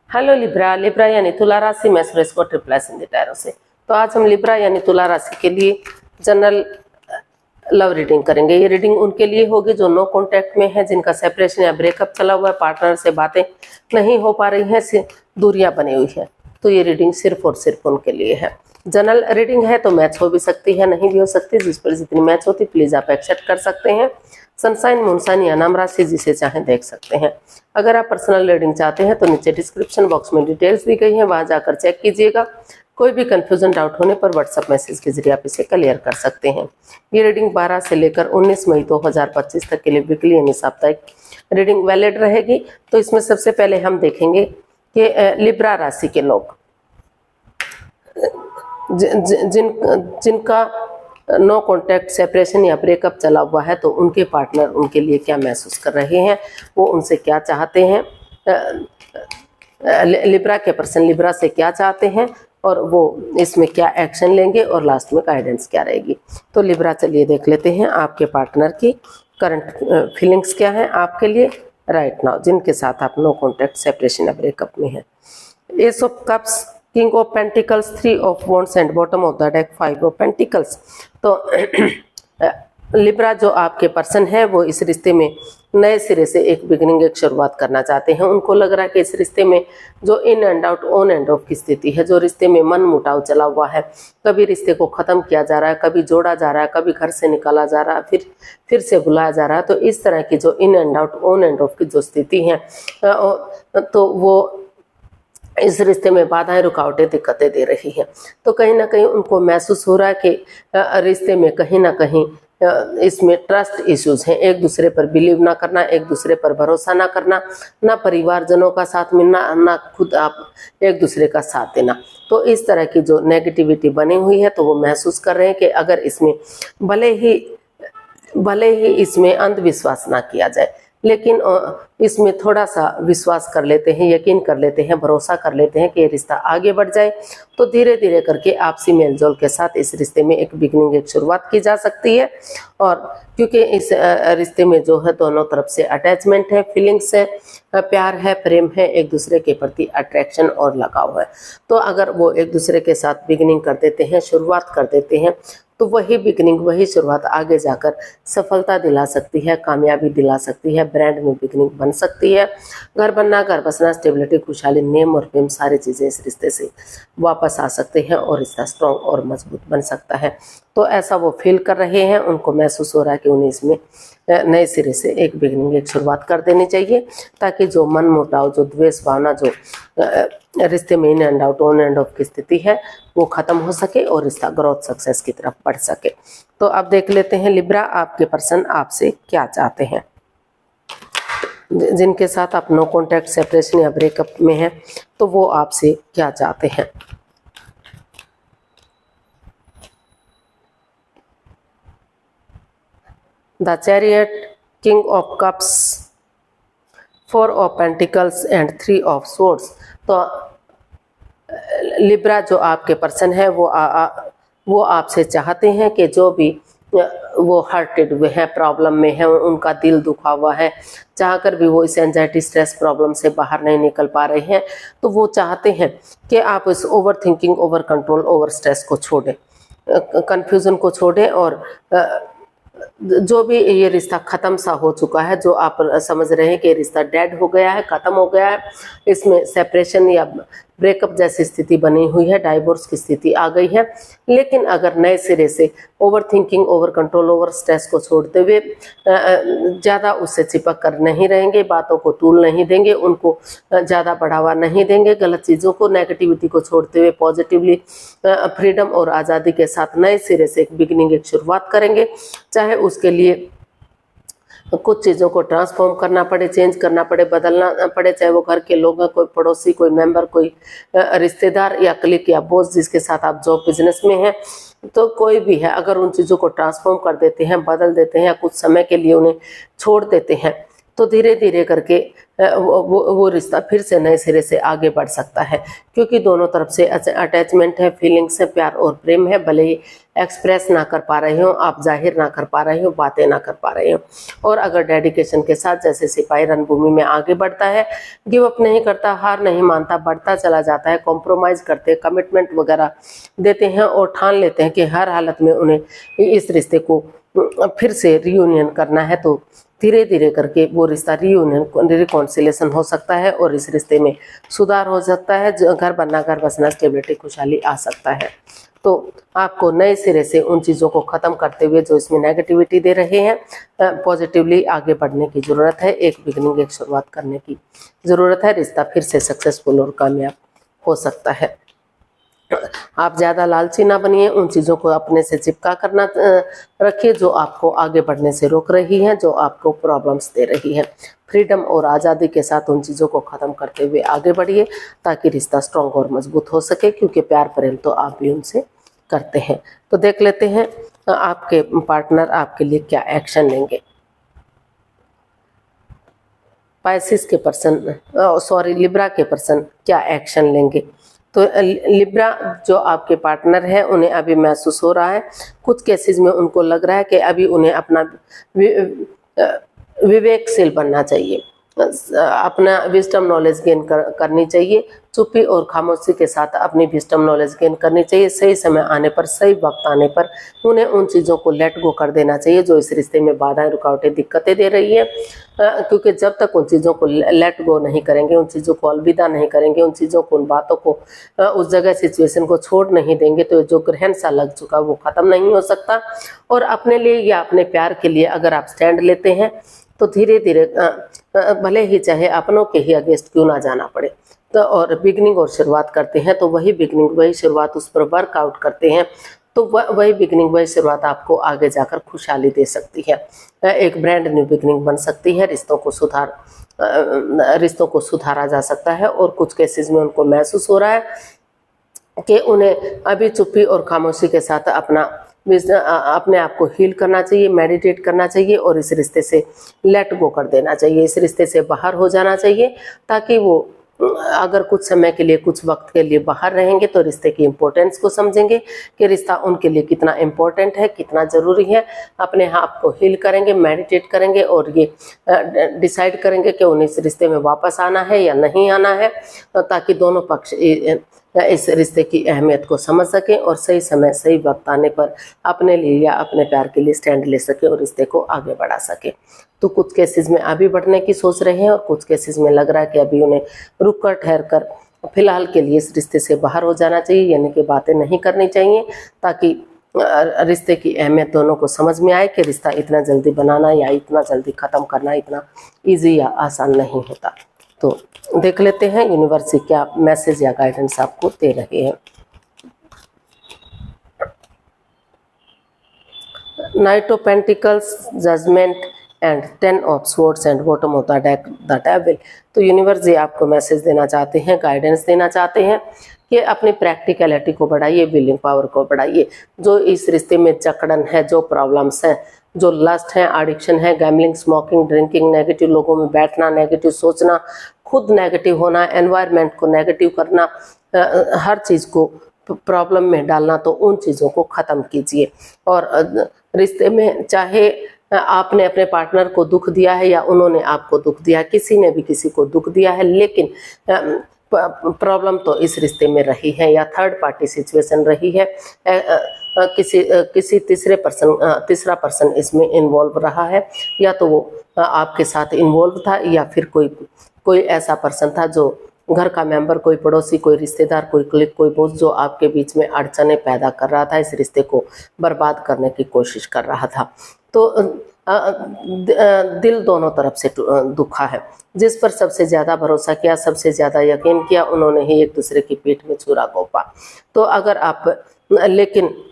Hello Libra. Libra यानी तुला राशि में सुरेश को ट्रिप्लस इन टैरो से। तो आज हम लिब्रा यानी तुला राशि के लिए जनरल लव रीडिंग करेंगे। ये रीडिंग उनके लिए होगी जो नो कांटेक्ट में है, जिनका सेपरेशन या ब्रेकअप चला हुआ है, पार्टनर से बातें नहीं हो पा रही हैं, से दूरियां बनी हुई है। तो ये रीडिंग सिर्फ और सिर्फ उनके लिए है। जनरल रीडिंग है तो मैच हो भी सकती है, नहीं भी हो सकती। जिस पर जितनी मैच होती प्लीज आप एक्सेप्ट कर सकते हैं। सनसाइन, मूनसाइन या नाम राशि जिसे चाहें देख सकते हैं। अगर आप पर्सनल रीडिंग चाहते हैं तो नीचे डिस्क्रिप्शन बॉक्स में डिटेल्स दी गई हैं, वहां जाकर चेक कीजिएगा। कोई भी कंफ्यूजन डाउट होने पर व्हाट्सएप मैसेज के जरिए आप इसे क्लियर कर सकते हैं। ये रीडिंग 12 से लेकर 19 मई 2025 तक के लिए वीकली यानी साप्ताहिक रीडिंग वैलिड रहेगी। तो इसमें सबसे पहले हम देखेंगे कि लिब्रा राशि के लोग जिनका नो कॉन्टैक्ट, सेपरेशन या ब्रेकअप चला हुआ है, तो उनके पार्टनर उनके लिए क्या महसूस कर रहे हैं, वो उनसे क्या चाहते हैं, लिब्रा के पर्सन लिब्रा से क्या चाहते हैं और वो इसमें क्या एक्शन लेंगे और लास्ट में गाइडेंस क्या रहेगी। तो लिब्रा चलिए देख लेते हैं आपके पार्टनर की करंट फीलिंग्स क्या है आपके लिए राइट नाउ, जिनके साथ आप नो कॉन्टैक्ट, सेपरेशन या ब्रेकअप में हैं। S of cups, king of pentacles, 3 of wands and bottom of the deck 5 of pentacles. तो लिब्रा जो आपके पर्सन है वो इस रिश्ते में नए सिरे से एक बिगिनिंग, एक शुरुआत करना चाहते हैं। उनको लग रहा है कि इस रिश्ते में जो in and out, on end of की स्थिति है, जो रिश्ते में मन मुटाव चला हुआ है, कभी रिश्ते को खत्म किया जा रहा है, कभी जोड़ा जा रहा है, कभी घर से निकाला जा रहा है, फिर से बुलाया जा रहा है। तो इस तरह की जो in and out, on end of की जो स्थिति है, तो वो इस रिश्ते में बाधाएं, रुकावटें, दिक्कतें दे रही है। तो कहीं ना कहीं उनको महसूस हो रहा है कि रिश्ते में कहीं ना कहीं इसमें ट्रस्ट इश्यूज हैं। एक दूसरे पर बिलीव ना करना, एक दूसरे पर भरोसा ना करना, ना परिवारजनों का साथ मिलना, ना खुद आप एक दूसरे का साथ देना। तो इस तरह की जो नेगेटिविटी बनी हुई है, तो वो महसूस कर रहे हैं कि अगर इसमें भले ही इसमें अंधविश्वास ना किया जाए, लेकिन इसमें थोड़ा सा विश्वास कर लेते हैं, यकीन कर लेते हैं, भरोसा कर लेते हैं कि ये रिश्ता आगे बढ़ जाए, तो धीरे धीरे करके आपसी मेलजोल के साथ इस रिश्ते में एक बिगनिंग, एक शुरुआत की जा सकती है। और क्योंकि इस रिश्ते में जो है दोनों तरफ से अटैचमेंट है, फीलिंग्स है, प्यार है, प्रेम है, एक दूसरे के प्रति अट्रैक्शन और लगाव है। तो अगर वो एक दूसरे के साथ बिगनिंग कर देते हैं, शुरुआत कर देते हैं, तो वही बिगनिंग, वही शुरुआत आगे जाकर सफलता दिला सकती है, कामयाबी दिला सकती है, ब्रांड में बिगनिंग बन सकती है। घर बनना, घर बसना, स्टेबिलिटी, खुशहाली, नेम और फेम, सारी चीज़ें इस रिश्ते से वापस आ सकते हैं और रिश्ता स्ट्रॉन्ग और मजबूत बन सकता है। तो ऐसा वो फील कर रहे हैं, उनको महसूस हो रहा है कि उन्हें इसमें नए सिरे से एक बिगनिंग, एक शुरुआत कर देनी चाहिए, ताकि जो मन मुटाव, जो द्वेष भावना, जो रिश्ते में in and out, on end of की स्थिति है, वो खत्म हो सके और रिश्ता ग्रोथ, सक्सेस की तरफ बढ़ सके। तो अब देख लेते हैं लिब्रा आपके पर्सन आपसे क्या चाहते हैं, जिनके साथ आप नो कॉन्टैक्ट, सेपरेशन या ब्रेकअप में हैं, तो वो आपसे क्या चाहते हैं। The chariot, king of cups, 4 of pentacles and 3 of swords. तो लिब्रा जो आपके पर्सन है वो आपसे चाहते हैं कि जो भी वो हर्टेड हुए हैं, प्रॉब्लम में है, उनका दिल दुखा हुआ है, चाहकर भी वो इस एंजाइटी, स्ट्रेस प्रॉब्लम से बाहर नहीं निकल पा रहे हैं, तो वो चाहते हैं कि आप इस over thinking, over control, over stress को छोड़ें, कन्फ्यूज़न को छोड़ें और जो भी ये रिश्ता ख़त्म सा हो चुका है, जो आप समझ रहे हैं कि रिश्ता डेड हो गया है, ख़त्म हो गया है, इसमें सेपरेशन या ब्रेकअप जैसी स्थिति बनी हुई है, डाइवोर्स की स्थिति आ गई है, लेकिन अगर नए सिरे से over thinking, over control, over stress को छोड़ते हुए ज़्यादा उससे चिपक कर नहीं रहेंगे, बातों को तूल नहीं देंगे, उनको ज़्यादा बढ़ावा नहीं देंगे, गलत चीज़ों को, नेगेटिविटी को छोड़ते हुए पॉजिटिवली, फ्रीडम और आज़ादी के साथ नए सिरे से एक बिगिनिंग, एक शुरुआत करेंगे। चाहे उसके लिए कुछ चीज़ों को ट्रांसफॉर्म करना पड़े, चेंज करना पड़े, बदलना पड़े, चाहे वो घर के लोग हैं, कोई पड़ोसी, कोई मेंबर, कोई रिश्तेदार या क्लिक या बॉस जिसके साथ आप जॉब बिजनेस में हैं, तो कोई भी है, अगर उन चीज़ों को ट्रांसफॉर्म कर देते हैं, बदल देते हैं या कुछ समय के लिए उन्हें छोड़ देते हैं, तो धीरे धीरे करके वो रिश्ता फिर से नए सिरे से आगे बढ़ सकता है, क्योंकि दोनों तरफ से अटैचमेंट है, फीलिंग्स है, प्यार और प्रेम है। भले ही एक्सप्रेस ना कर पा रहे हो, आप जाहिर ना कर पा रहे हो, बातें ना कर पा रहे हो। और अगर डेडिकेशन के साथ जैसे सिपाही रणभूमि में आगे बढ़ता है, गिव अप नहीं करता, हार नहीं मानता, बढ़ता चला जाता है, कॉम्प्रोमाइज़ करते, कमिटमेंट वगैरह देते हैं और ठान लेते हैं कि हर हालत में उन्हें इस रिश्ते को फिर से रियूनियन करना है, तो धीरे धीरे करके वो रिश्ता रियूनियन रिकॉन्सिलेशन हो सकता है और इस रिश्ते में सुधार हो सकता है, घर बनना, घर बसना, स्टेबिलिटी, खुशहाली आ सकता है। तो आपको नए सिरे से उन चीज़ों को ख़त्म करते हुए जो इसमें नेगेटिविटी दे रहे हैं, पॉजिटिवली आगे बढ़ने की ज़रूरत है। एक बिगनिंग, एक शुरुआत करने की ज़रूरत है। रिश्ता फिर से सक्सेसफुल और कामयाब हो सकता है। आप ज़्यादा लालची ना बनिए, उन चीज़ों को अपने से चिपका करना रखिए जो आपको आगे बढ़ने से रोक रही हैं, जो आपको प्रॉब्लम्स दे रही हैं। फ्रीडम और आज़ादी के साथ उन चीज़ों को ख़त्म करते हुए आगे बढ़िए, ताकि रिश्ता स्ट्रॉन्ग और मजबूत हो सके, क्योंकि प्यार प्रेम तो आप भी उनसे करते हैं। तो देख लेते हैं आपके पार्टनर आपके लिए क्या एक्शन लेंगे। पाइसिस के पर्सन, लिब्रा के पर्सन क्या एक्शन लेंगे। तो लिब्रा जो आपके पार्टनर है, उन्हें अभी महसूस हो रहा है, कुछ केसेस में उनको लग रहा है कि अभी उन्हें अपना विवेकशील बनना चाहिए, अपना विजडम नॉलेज गेन करनी चाहिए। चुप्पी और खामोशी के साथ अपनी विजडम नॉलेज गेन करनी चाहिए। सही समय आने पर, सही वक्त आने पर उन्हें उन चीज़ों को लेट गो कर देना चाहिए जो इस रिश्ते में बाधाएं, रुकावटें, दिक्कतें दे रही है, क्योंकि जब तक उन चीज़ों को लेट गो नहीं करेंगे, उन चीज़ों को अलविदा नहीं करेंगे, उन चीज़ों को, उन बातों को, उस जगह सिचुएशन को छोड़ नहीं देंगे, तो जो ग्रहण सा लग चुका वो ख़त्म नहीं हो सकता। और अपने लिए या अपने प्यार के लिए अगर आप स्टैंड लेते हैं, तो धीरे धीरे भले ही चाहे अपनों के ही अगेंस्ट क्यों ना जाना पड़े, तो और बिगनिंग और शुरुआत करते हैं, तो वही बिगनिंग, वही शुरुआत, उस पर वर्कआउट करते हैं, तो वही बिगनिंग, वही शुरुआत आपको आगे जाकर खुशहाली दे सकती है। एक ब्रांड न्यू बिगनिंग बन सकती है। रिश्तों को सुधारा जा सकता है। और कुछ केसेस में उनको महसूस हो रहा है कि उन्हें अभी चुप्पी और खामोशी के साथ अपने आप को हील करना चाहिए, मेडिटेट करना चाहिए और इस रिश्ते से लेट गो कर देना चाहिए, इस रिश्ते से बाहर हो जाना चाहिए, ताकि वो अगर कुछ समय के लिए, कुछ वक्त के लिए बाहर रहेंगे तो रिश्ते की इम्पोर्टेंस को समझेंगे कि रिश्ता उनके लिए कितना इम्पोर्टेंट है, कितना ज़रूरी है। अपने आप को हील करेंगे, मेडिटेट करेंगे और ये डिसाइड करेंगे कि उन्हें इस रिश्ते में वापस आना है या नहीं आना है, ताकि दोनों पक्ष इस रिश्ते की अहमियत को समझ सकें और सही समय, सही वक्त आने पर अपने लिए या अपने प्यार के लिए स्टैंड ले सके और रिश्ते को आगे बढ़ा सके। तो कुछ केसेस में आगे बढ़ने की सोच रहे हैं और कुछ केसेस में लग रहा है कि अभी उन्हें रुक कर, ठहर कर, फिलहाल के लिए इस रिश्ते से बाहर हो जाना चाहिए, यानी कि बातें नहीं करनी चाहिए, ताकि रिश्ते की अहमियत दोनों को समझ में आए कि रिश्ता इतना जल्दी बनाना या इतना जल्दी ख़त्म करना इतना ईजी या आसान नहीं होता। तो देख लेते हैं यूनिवर्स से क्या मैसेज या गाइडेंस आपको दे रहे हैं। Knight of pentacles, judgement and 10 of swords and bottom of the deck the devil. तो यूनिवर्स जी आपको मैसेज देना चाहते हैं, गाइडेंस देना चाहते हैं कि अपनी प्रैक्टिकलिटी को बढ़ाइए, विलिंग पावर को बढ़ाइए। जो इस रिश्ते में जकड़न है, जो प्रॉब्लम्स हैं, जो लस्ट है, एडिक्शन है, गैम्बलिंग, स्मोकिंग, ड्रिंकिंग, नेगेटिव लोगों में बैठना, नेगेटिव सोचना, खुद नेगेटिव होना, एनवायरनमेंट को नेगेटिव करना, हर चीज़ को प्रॉब्लम में डालना, तो उन चीज़ों को ख़त्म कीजिए। और रिश्ते में चाहे आपने अपने पार्टनर को दुख दिया है या उन्होंने आपको दुख दिया है, किसी ने भी किसी को दुख दिया है, लेकिन प्रॉब्लम तो इस रिश्ते में रही है या थर्ड पार्टी सिचुएशन रही है, किसी तीसरा पर्सन इसमें इन्वॉल्व रहा है, या तो वो आपके साथ इन्वॉल्व था या फिर कोई ऐसा पर्सन था जो घर का मेंबर, कोई पड़ोसी, कोई रिश्तेदार, कोई क्लिक, कोई बोझ जो आपके बीच में अड़चने पैदा कर रहा था, इस रिश्ते को बर्बाद करने की कोशिश कर रहा था। तो दिल दोनों तरफ से दुखा है। जिस पर सबसे ज़्यादा भरोसा किया, सबसे ज़्यादा यकीन किया, उन्होंने ही एक दूसरे की पीठ में छुरा घोंपा। तो अगर आप लेकिन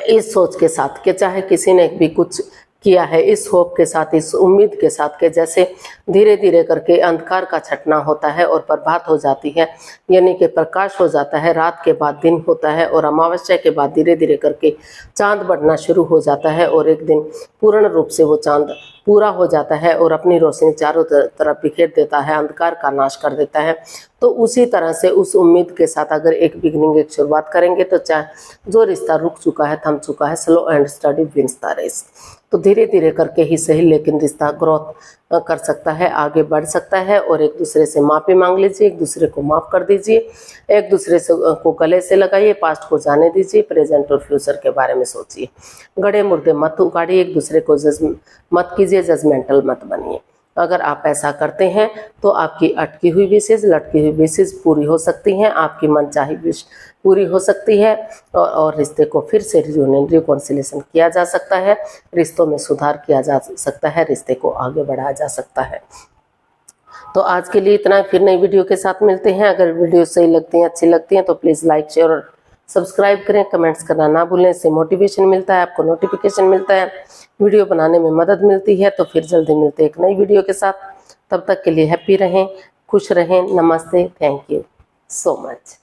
इस सोच के साथ कि चाहे किसी ने भी कुछ किया है, इस होप के साथ, इस उम्मीद के साथ कि जैसे धीरे धीरे करके अंधकार का छटना होता है और प्रभात हो जाती है, यानी कि प्रकाश हो जाता है, रात के बाद दिन होता है और अमावस्या के बाद धीरे धीरे करके चांद बढ़ना शुरू हो जाता है और एक दिन पूर्ण रूप से वो चांद पूरा हो जाता है और अपनी रोशनी चारों तरफ बिखेर देता है, अंधकार का नाश कर देता है। तो उसी तरह से उस उम्मीद के साथ अगर एक बिगिनिंग, एक शुरुआत करेंगे तो चाहे जो रिश्ता रुक चुका है, थम चुका है, slow and steady wins the race. तो धीरे धीरे करके ही सही लेकिन रिश्ता ग्रोथ कर सकता है, आगे बढ़ सकता है। और एक दूसरे से माफ़ी मांग लीजिए, एक दूसरे को माफ़ कर दीजिए, एक दूसरे से को गले से लगाइए, पास्ट को जाने दीजिए, प्रेजेंट और फ्यूचर के बारे में सोचिए। गड़े मुर्दे मत उगाड़िए, एक दूसरे को जज मत कीजिए, जजमेंटल मत बनिए। अगर आप ऐसा करते हैं तो आपकी अटकी हुई विशेष, लटकी हुई विशेष पूरी हो सकती हैं, आपकी मनचाही विश पूरी हो सकती है और रिश्ते को फिर से रिकॉन्सिलेशन किया जा सकता है, रिश्तों में सुधार किया जा सकता है, रिश्ते को आगे बढ़ाया जा सकता है। तो आज के लिए इतना, फिर नई वीडियो के साथ मिलते हैं। अगर वीडियो सही लगती हैं, अच्छी लगती हैं तो प्लीज़ लाइक, शेयर और सब्सक्राइब करें, कमेंट्स करना ना भूलें। इससे मोटिवेशन मिलता है, आपको नोटिफिकेशन मिलता है, वीडियो बनाने में मदद मिलती है। तो फिर जल्दी मिलते हैं एक नई वीडियो के साथ। तब तक के लिए हैप्पी रहें, खुश रहें। नमस्ते, थैंक यू सो मच।